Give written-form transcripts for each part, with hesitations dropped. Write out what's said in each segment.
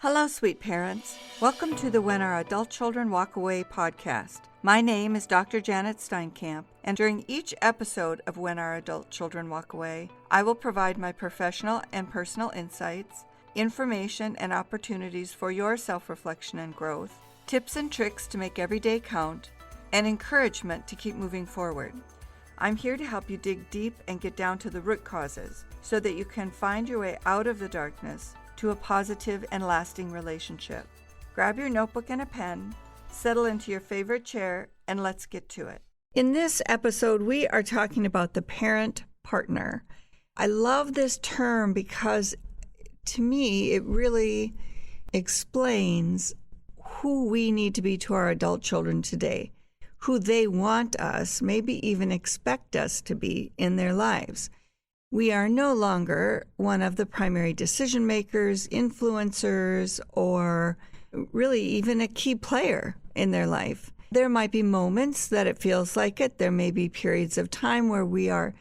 Hello, sweet parents. Welcome to the When Our Adult Children Walk Away podcast. My name is Dr. Janet Steinkamp, and during each episode of When Our Adult Children Walk Away, I will provide my professional and personal insights, information and opportunities for your self-reflection and growth, tips and tricks to make every day count, and encouragement to keep moving forward. I'm here to help you dig deep and get down to the root causes so that you can find your way out of the darkness to a positive and lasting relationship. Grab your notebook and a pen, settle into your favorite chair, and let's get to it. In this episode, we are talking about the parent partner. I love this term because to me, it really explains who we need to be to our adult children today, who they want us, maybe even expect us to be in their lives. We are no longer one of the primary decision makers, influencers, or really even a key player in their life. There might be moments that it feels like it. There may be periods of time where we are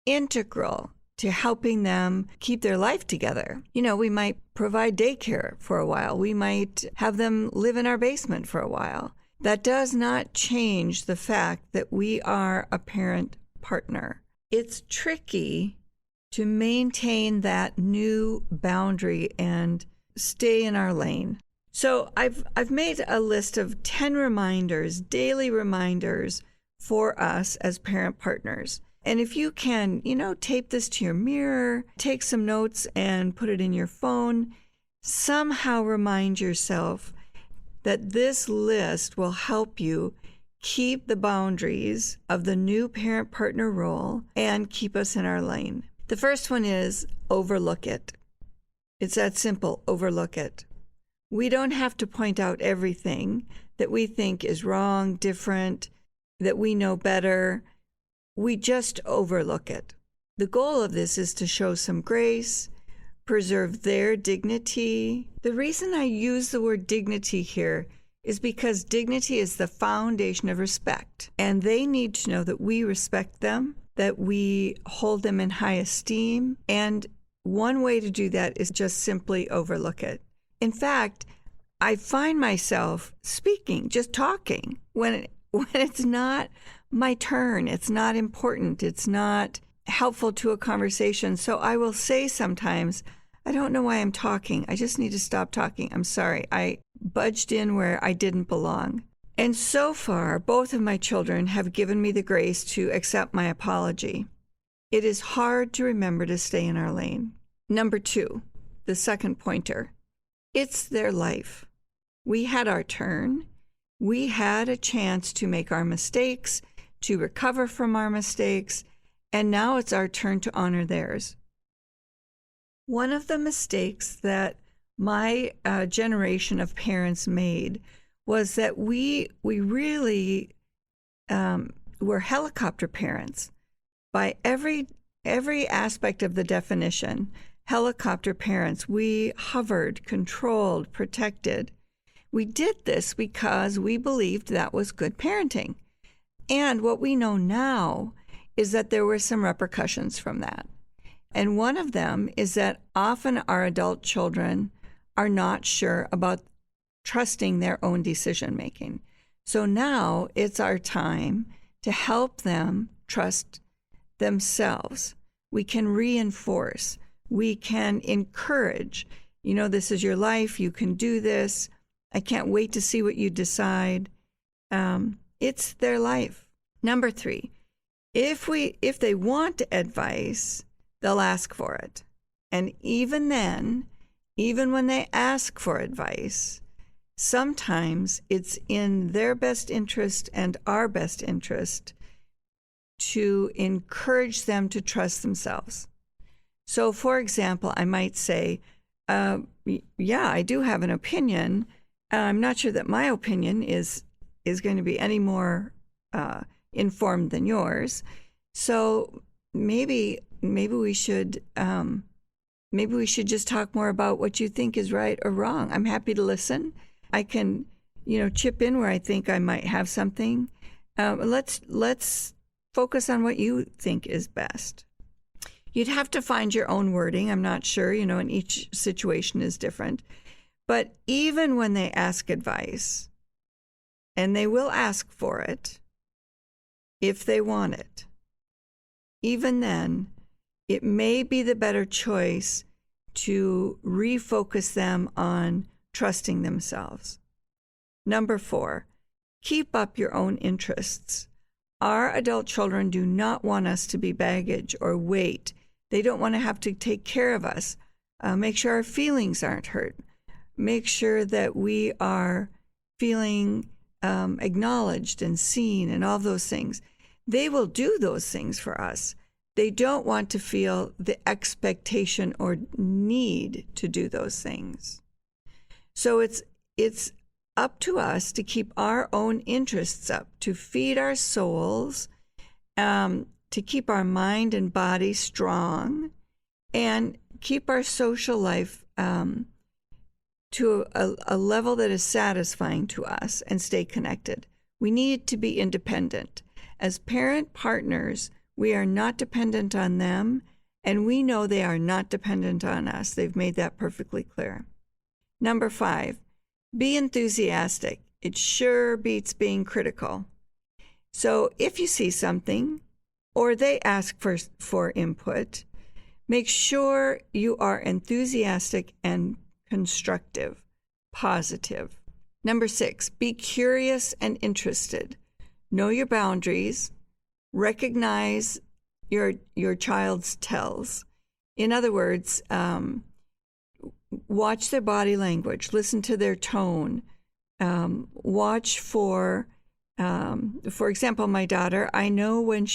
integral to helping them keep their life together. We might provide daycare for a while. We might have them live in our basement for a while. That does not change the fact that we are a parent partner. It's tricky to maintain that new boundary and stay in our lane. So I've made a list of 10 reminders, daily reminders for us as parent partners. And if you can, tape this to your mirror, take some notes and put it in your phone, somehow remind yourself that this list will help you keep the boundaries of the new parent partner role and keep us in our lane. The first one is overlook it. It's that simple, overlook it. We don't have to point out everything that we think is wrong, different, that we know better. We just overlook it. The goal of this is to show some grace, preserve their dignity. The reason I use the word dignity here is because dignity is the foundation of respect, and they need to know that we respect them, that we hold them in high esteem, and one way to do that is just simply overlook it. In fact, I find myself speaking, just talking, when it's not my turn, it's not important, it's not helpful to a conversation. So I will say sometimes, I don't know why I'm talking. I just need to stop talking. I'm sorry. I budged in where I didn't belong. And so far, both of my children have given me the grace to accept my apology. It is hard to remember to stay in our lane. Number 2, the second pointer. It's their life. We had our turn. We had a chance to make our mistakes, to recover from our mistakes, and now it's our turn to honor theirs. One of the mistakes that my generation of parents made was that we really were helicopter parents. By every aspect of the definition, helicopter parents. We hovered, controlled, protected. We did this because we believed that was good parenting. And what we know now is that there were some repercussions from that. And one of them is that often our adult children are not sure about trusting their own decision making. So now it's our time to help them trust themselves. We can reinforce, we can encourage, this is your life, you can do this. I can't wait to see what you decide. It's their life. Number 3, if they want advice, they'll ask for it. And even then, even when they ask for advice, sometimes it's in their best interest and our best interest to encourage them to trust themselves. So, for example, I might say, yeah, I do have an opinion. I'm not sure that my opinion is going to be any more informed than yours. So maybe we should just talk more about what you think is right or wrong. I'm happy to listen. I can, chip in where I think I might have something. Let's focus on what you think is best. You'd have to find your own wording. I'm not sure, and each situation is different. But even when they ask advice, and they will ask for it if they want it, even then, it may be the better choice to refocus them on trusting themselves. Number 4, keep up your own interests. Our adult children do not want us to be baggage or weight. They don't want to have to take care of us. Make sure our feelings aren't hurt. Make sure that we are feeling acknowledged and seen and all those things. They will do those things for us. They don't want to feel the expectation or need to do those things. So it's up to us to keep our own interests up, to feed our souls, to keep our mind and body strong, and keep our social life to a level that is satisfying to us and stay connected. We need to be independent. As parent partners, we are not dependent on them, and we know they are not dependent on us. They've made that perfectly clear. Number 5, be enthusiastic. It sure beats being critical. So if you see something or they ask for input, make sure you are enthusiastic and constructive, positive. Number 6, be curious and interested. Know your boundaries. Recognize your child's tells. In other words, watch their body language, listen to their tone, watch for example, my daughter, I know when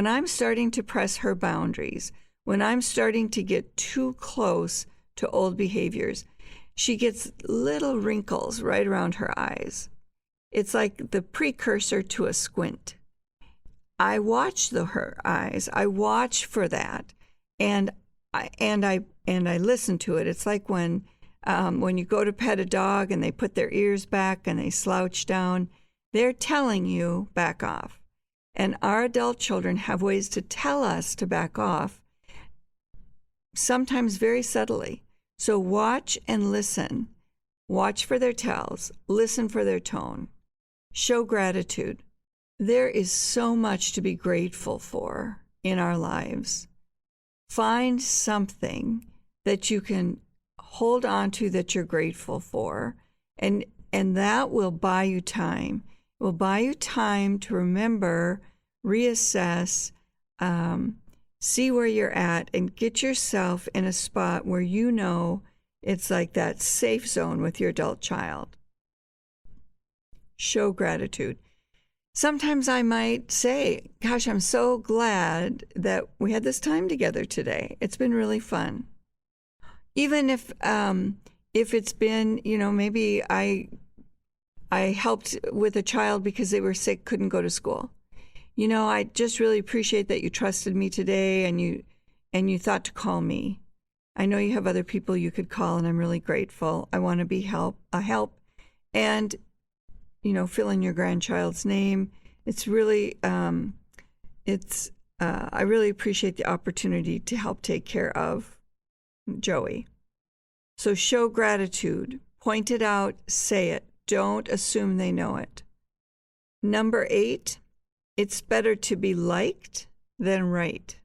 I'm starting to press her boundaries, when I'm starting to get too close to old behaviors, she gets little wrinkles right around her eyes. It's like the precursor to a squint. I watch her eyes. I watch for that, and I listen to it. It's like when you go to pet a dog and they put their ears back and they slouch down. They're telling you back off. And our adult children have ways to tell us to back off, sometimes very subtly. So watch and listen. Watch for their tells. Listen for their tone. Show gratitude. There is so much to be grateful for in our lives. Find something that you can hold on to that you're grateful for, and that will buy you time. It will buy you time to remember, reassess, see where you're at, and get yourself in a spot where you know it's like that safe zone with your adult child. Show gratitude. Sometimes I might say, gosh, I'm so glad that we had this time together today. It's been really fun. Even if it's been, maybe I helped with a child because they were sick, couldn't go to school. I just really appreciate that you trusted me today and you thought to call me. I know you have other people you could call, and I'm really grateful. I want to be a help. And fill in your grandchild's name. It's really, I really appreciate the opportunity to help take care of Joey. So show gratitude. Point it out. Say it. Don't assume they know it. Number 8, it's better to be liked than right.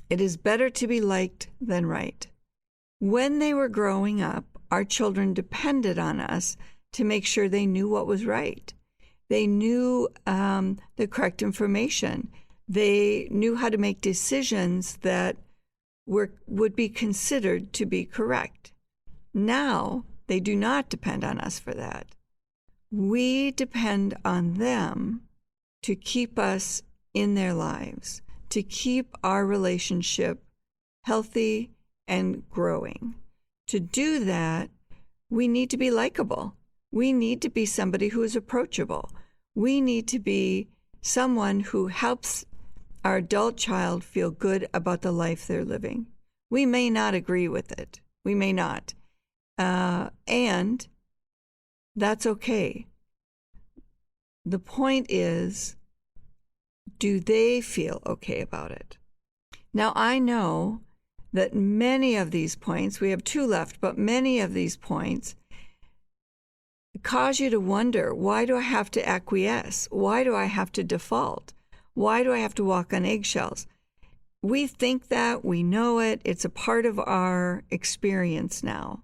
It is better to be liked than right. When they were growing up, our children depended on us to make sure they knew what was right. They knew the correct information. They knew how to make decisions that would be considered to be correct. Now, they do not depend on us for that. We depend on them to keep us in their lives, to keep our relationship healthy and growing. To do that, we need to be likable. We need to be somebody who is approachable. We need to be someone who helps our adult child feel good about the life they're living. We may not agree with it. We may not. And that's okay. The point is, do they feel okay about it? Now, I know that many of these points, we have 2 left, but many of these points cause you to wonder, why do I have to acquiesce? Why do I have to default? Why do I have to walk on eggshells? We think that, we know it, it's a part of our experience now.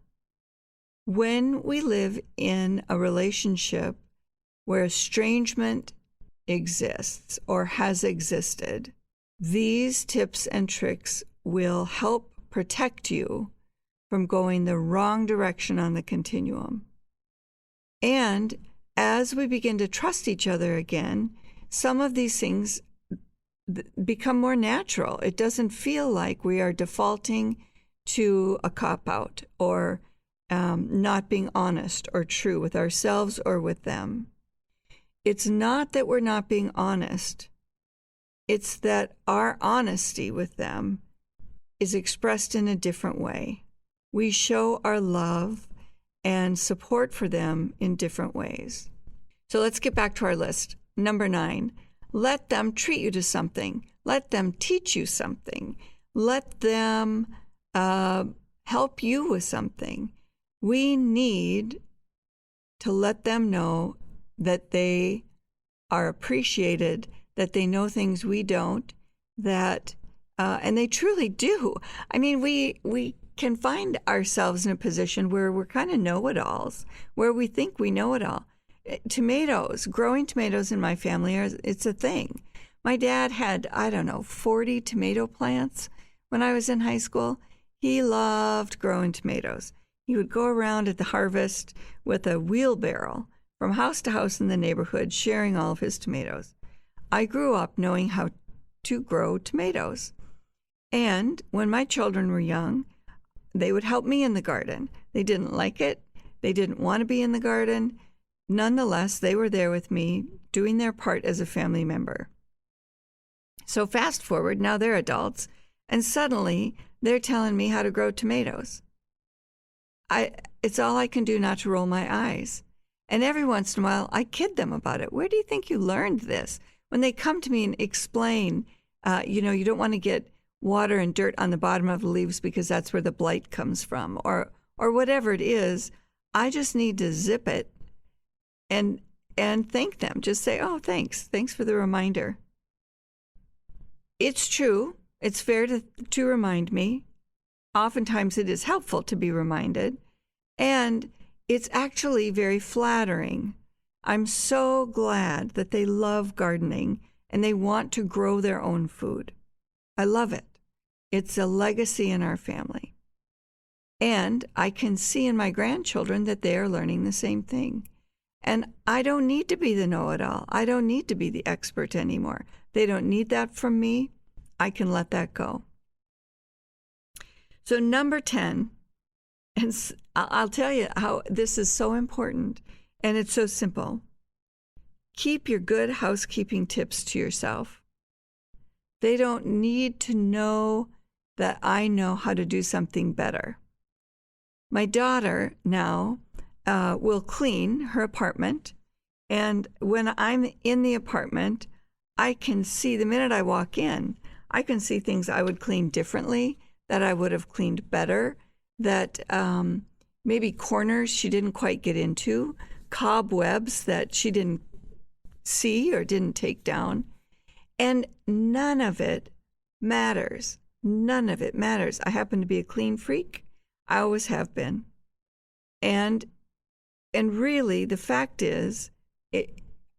When we live in a relationship where estrangement exists or has existed, these tips and tricks will help protect you from going the wrong direction on the continuum. And as we begin to trust each other again, some of these things become more natural. It doesn't feel like we are defaulting to a cop-out or not being honest or true with ourselves or with them. It's not that we're not being honest. It's that our honesty with them is expressed in a different way. We show our love and support for them in different ways. So let's get back to our list. Number 9, let them treat you to something. Let them teach you something. Let them help you with something. We need to let them know that they are appreciated, that they know things we don't, that and they truly do. I mean, we can find ourselves in a position where we're kind of know-it-alls, where we think we know it all. Tomatoes, growing tomatoes in my family, it's a thing. My dad had, 40 tomato plants when I was in high school. He loved growing tomatoes. He would go around at the harvest with a wheelbarrow from house to house in the neighborhood, sharing all of his tomatoes. I grew up knowing how to grow tomatoes. And when my children were young, they would help me in the garden. They didn't like it. They didn't want to be in the garden. Nonetheless, they were there with me, doing their part as a family member. So fast forward, now they're adults, and suddenly they're telling me how to grow tomatoes. It's all I can do not to roll my eyes. And every once in a while, I kid them about it. Where do you think you learned this? When they come to me and explain, you don't want to get water and dirt on the bottom of the leaves because that's where the blight comes from, or whatever it is, I just need to zip it and thank them. Just say, oh, thanks for the reminder. It's true. It's fair to remind me. Oftentimes it is helpful to be reminded, and it's actually very flattering. I'm so glad that they love gardening and they want to grow their own food. I love it. It's a legacy in our family. And I can see in my grandchildren that they are learning the same thing. And I don't need to be the know-it-all. I don't need to be the expert anymore. They don't need that from me. I can let that go. So number 10, and I'll tell you how this is so important, and it's so simple. Keep your good housekeeping tips to yourself. They don't need to know that I know how to do something better. My daughter now will clean her apartment, and when I'm in the apartment, I can see, the minute I walk in, I can see things I would clean differently, that I would have cleaned better, that maybe corners she didn't quite get into, cobwebs that she didn't see or didn't take down. And none of it matters. None of it matters. I happen to be a clean freak. I always have been. And really, the fact is,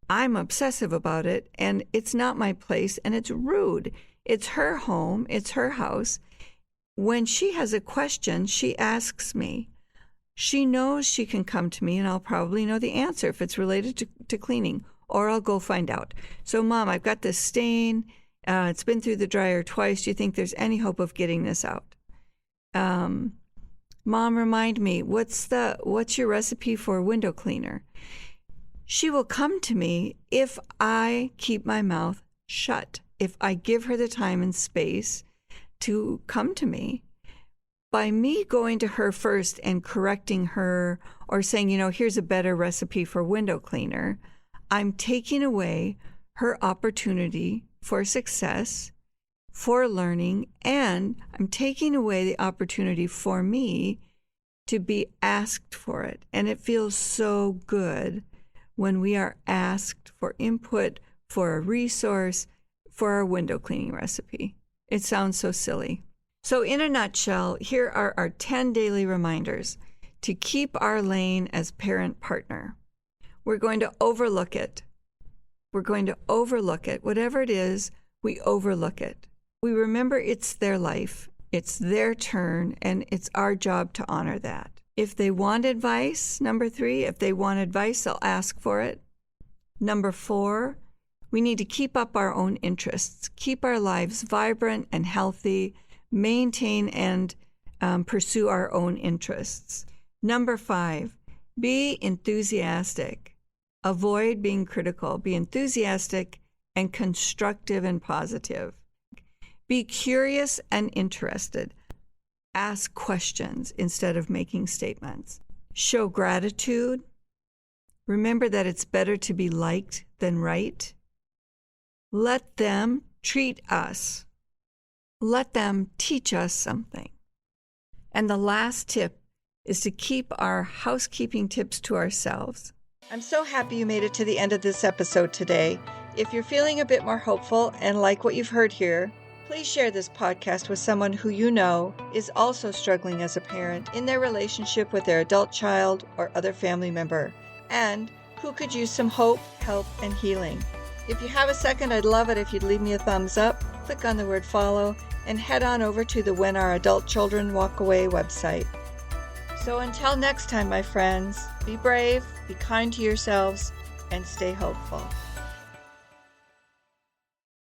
I'm obsessive about it, and it's not my place, and it's rude. It's her home. It's her house. When she has a question, she asks me. She knows she can come to me, and I'll probably know the answer if it's related to cleaning, or I'll go find out. So, Mom, I've got this stain. It's been through the dryer twice. Do you think there's any hope of getting this out? Mom, remind me, what's your recipe for a window cleaner? She will come to me if I keep my mouth shut, if I give her the time and space to come to me. By me going to her first and correcting her or saying, here's a better recipe for window cleaner, I'm taking away her opportunity for success for learning, and I'm taking away the opportunity for me to be asked for it. And it feels so good when we are asked for input, for a resource, for our window cleaning recipe. It sounds so silly. So in a nutshell, here are our 10 daily reminders to keep our lane as parent partner. We're going to overlook it. We're going to overlook it. Whatever it is, we overlook it. We remember it's their life, it's their turn, and it's our job to honor that. If they want advice, number 3, if they want advice, they'll ask for it. Number 4, we need to keep up our own interests, keep our lives vibrant and healthy, maintain and pursue our own interests. Number 5, be enthusiastic. Avoid being critical. Be enthusiastic and constructive and positive. Be curious and interested. Ask questions instead of making statements. Show gratitude. Remember that it's better to be liked than right. Let them treat us. Let them teach us something. And the last tip is to keep our housekeeping tips to ourselves. I'm so happy you made it to the end of this episode today. If you're feeling a bit more hopeful and like what you've heard here, please share this podcast with someone who you know is also struggling as a parent in their relationship with their adult child or other family member, and who could use some hope, help, and healing. If you have a second, I'd love it if you'd leave me a thumbs up, click on the word follow, and head on over to the When Our Adult Children Walk Away website. So until next time, my friends, be brave, be kind to yourselves, and stay hopeful.